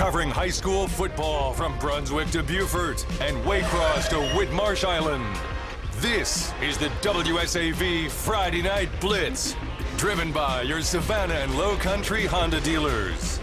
Covering high school football from Brunswick to Beaufort and Waycross to Whitmarsh Island. This is the WSAV Friday Night Blitz, driven by your Savannah and Low Country Honda dealers.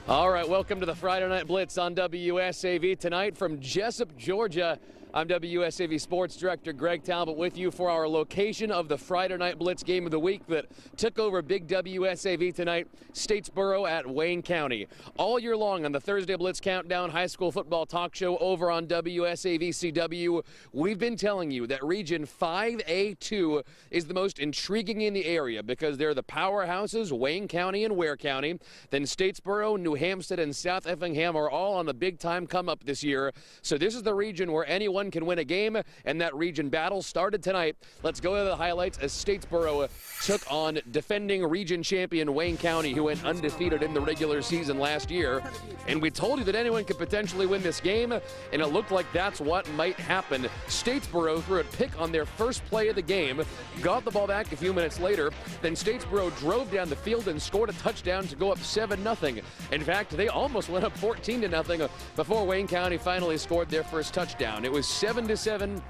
All right, welcome to the Friday Night Blitz on WSAV tonight from Jessup, Georgia. I'm WSAV Sports Director Greg Talbot with you for our location of the Friday Night Blitz game of the week that took over big WSAV tonight, Statesboro at Wayne County. All year long on the Thursday Blitz Countdown high school football talk show over on WSAV-CW, we've been telling you that Region 5A2 is the most intriguing in the area because they're the powerhouses, Wayne County and Ware County. Then Statesboro, New Hampstead, and South Effingham are all on the big-time come-up this year. So this is the region where anyone can win a game, and that region battle started tonight. Let's go to the highlights as Statesboro took on defending region champion Wayne County, who went undefeated in the regular season last year. And we told you that anyone could potentially win this game, and it looked like that's what might happen. Statesboro threw a pick on their first play of the game, got the ball back a few minutes later, then Statesboro drove down the field and scored a touchdown to go up 7-0. In fact, they almost went up 14-0 before Wayne County finally scored their first touchdown. It was 7-7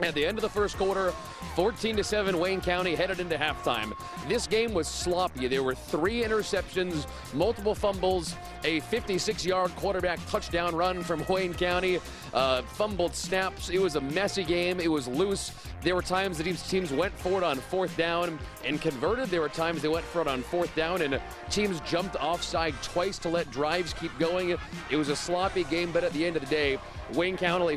at the end of the first quarter, 14-7 Wayne County headed into halftime. This game was sloppy. There were 3 interceptions, multiple fumbles, a 56-yard quarterback touchdown run from Wayne County, fumbled snaps. It was a messy game. It was loose. There were times that these teams went for it on 4th down and converted. There were times they went for it on 4th down and teams jumped offside twice to let drives keep going. It was a sloppy game, but at the end of the day, Wayne County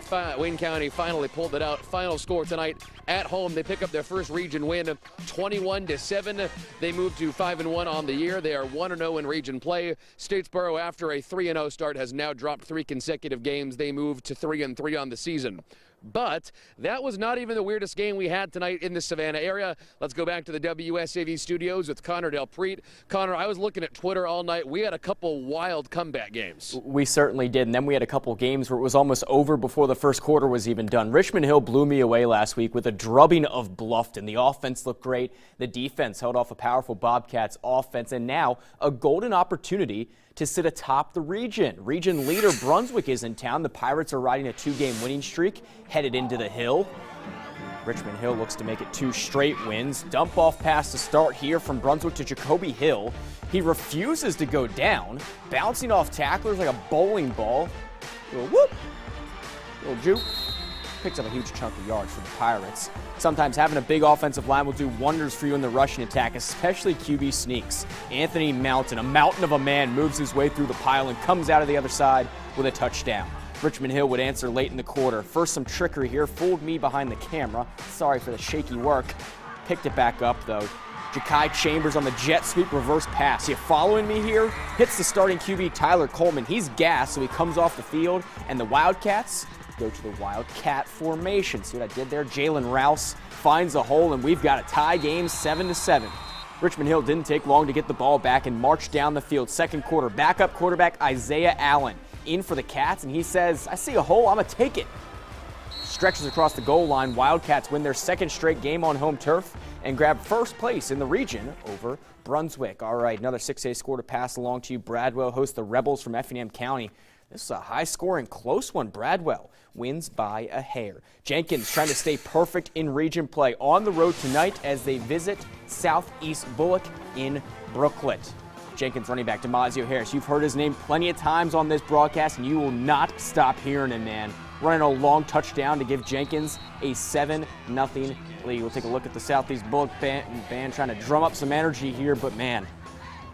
finally pulled it out. Final score tonight at home. They pick up their first region win, 21-7. They move to 5-1 on the year. They are 1-0 in region play. Statesboro, after a 3-0 start, has now dropped 3 consecutive games. They move to 3-3 on the season. But that was not even the weirdest game we had tonight in the Savannah area. Let's go back to the WSAV studios with Connor Delpreet. Connor, I was looking at Twitter all night. We had a couple wild comeback games. We certainly did, and then we had a couple games where it was almost over before the first quarter was even done. Richmond Hill blew me away last week with a drubbing of Bluffton. The offense looked great. The defense held off a powerful Bobcats offense, and now a golden opportunity to sit atop the region. Region leader Brunswick is in town. The Pirates are riding a 2-game winning streak, headed into the Hill. Richmond Hill looks to make it 2 straight wins. Dump off pass to start here from Brunswick to Jacoby Hill. He refuses to go down, bouncing off tacklers like a bowling ball. Little whoop, little juke. Picks up a huge chunk of yards for the Pirates. Sometimes having a big offensive line will do wonders for you in the rushing attack, especially QB sneaks. Anthony Mountain, a mountain of a man, moves his way through the pile and comes out of the other side with a touchdown. Richmond Hill would answer late in the quarter. First some trickery here, fooled me behind the camera. Sorry for the shaky work. Picked it back up though. Ja'Kai Chambers on the jet sweep reverse pass. You following me here? Hits the starting QB Tyler Coleman. He's gassed, so he comes off the field, and the Wildcats go to the Wildcat formation. See what I did there? Jalen Rouse finds a hole, and we've got a tie game, 7-7. Richmond Hill didn't take long to get the ball back and march down the field. Second quarter, backup quarterback Isaiah Allen in for the Cats, and he says, I see a hole, I'm going to take it. Stretches across the goal line. Wildcats win their 2nd straight game on home turf and grab first place in the region over Brunswick. All right, another 6A score to pass along to you. Bradwell hosts the Rebels from Effingham County. This is a high-scoring, close one. Bradwell wins by a hair. Jenkins trying to stay perfect in region play on the road tonight as they visit Southeast Bullock in Brooklet. Jenkins running back Demazio Harris. You've heard his name plenty of times on this broadcast, and you will not stop hearing him, man. Running a long touchdown to give Jenkins a 7-0 lead. We'll take a look at the Southeast Bullock band trying to drum up some energy here, but man,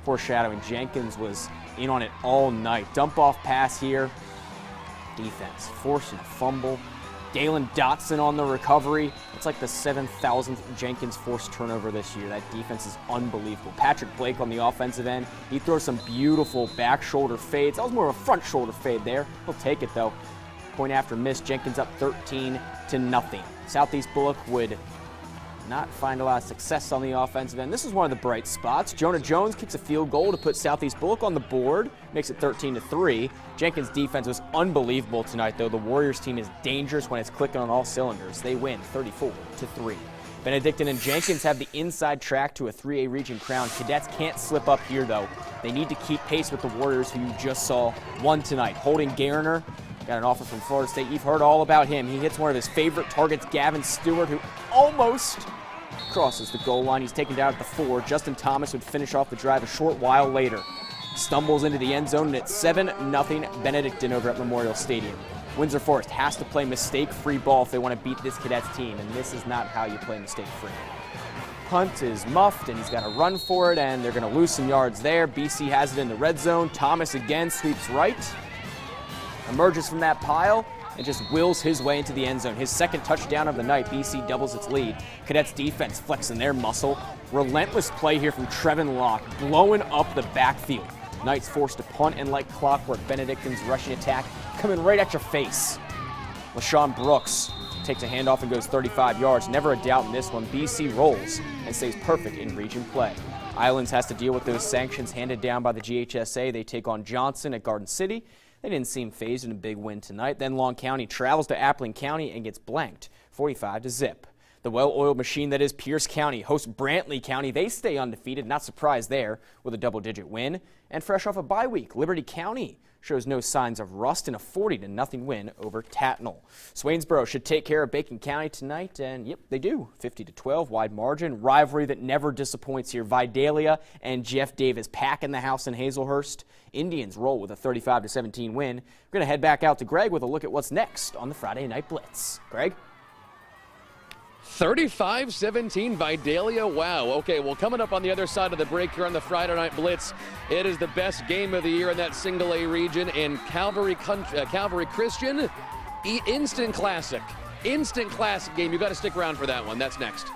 foreshadowing, Jenkins was in on it all night. Dump off pass here. Defense forcing a fumble. Dalen Dotson on the recovery. It's like the 7,000th Jenkins forced turnover this year. That defense is unbelievable. Patrick Blake on the offensive end. He throws some beautiful back shoulder fades. That was more of a front shoulder fade there. He'll take it though. Point after miss. Jenkins up 13-0. Southeast Bullock would not find a lot of success on the offensive end. This is one of the bright spots. Jonah Jones kicks a field goal to put Southeast Bullock on the board, makes it 13-3. Jenkins' defense was unbelievable tonight, though. The Warriors team is dangerous when it's clicking on all cylinders. They win 34-3. Benedictine and Jenkins have the inside track to a 3A region crown. Cadets can't slip up here, though. They need to keep pace with the Warriors, who you just saw won tonight. Holding Garner got an offer from Florida State. You've heard all about him. He hits one of his favorite targets, Gavin Stewart, who almost crosses the goal line. He's taken down at the 4. Justin Thomas would finish off the drive a short while later. Stumbles into the end zone, and it's 7-0 Benedictine over at Memorial Stadium. Windsor Forest has to play mistake-free ball if they want to beat this Cadets team, and this is not how you play mistake-free. Punt is muffed, and he's got to run for it, and they're going to lose some yards there. BC has it in the red zone. Thomas again sweeps right, emerges from that pile, and just wills his way into the end zone. His second touchdown of the night. BC doubles its lead. Cadets defense flexing their muscle. Relentless play here from Trevin Locke, blowing up the backfield. Knights forced to punt, and like clockwork, Benedictine's rushing attack coming right at your face. LaShawn Brooks takes a handoff and goes 35 yards. Never a doubt in this one. BC rolls and stays perfect in region play. Islands has to deal with those sanctions handed down by the GHSA. They take on Johnson at Garden City. They didn't seem phased in a big win tonight. Then Long County travels to Appling County and gets blanked 45-0. The well-oiled machine that is Pierce County hosts Brantley County. They stay undefeated, not surprised there, with a double-digit win. And fresh off a bye week, Liberty County shows no signs of rust in a 40-0 win over Tatnall. Swainsboro should take care of Bacon County tonight, and yep, they do. 50-12, wide margin. Rivalry that never disappoints here. Vidalia and Jeff Davis packing the house in Hazelhurst. Indians roll with a 35-17 win. We're going to head back out to Greg with a look at what's next on the Friday Night Blitz. Greg? 35-17 Vidalia. Wow. Okay, well, coming up on the other side of the break here on the Friday Night Blitz, it is the best game of the year in that single A region, in Calvary Christian. Instant classic game. You got to stick around for that one. That's next.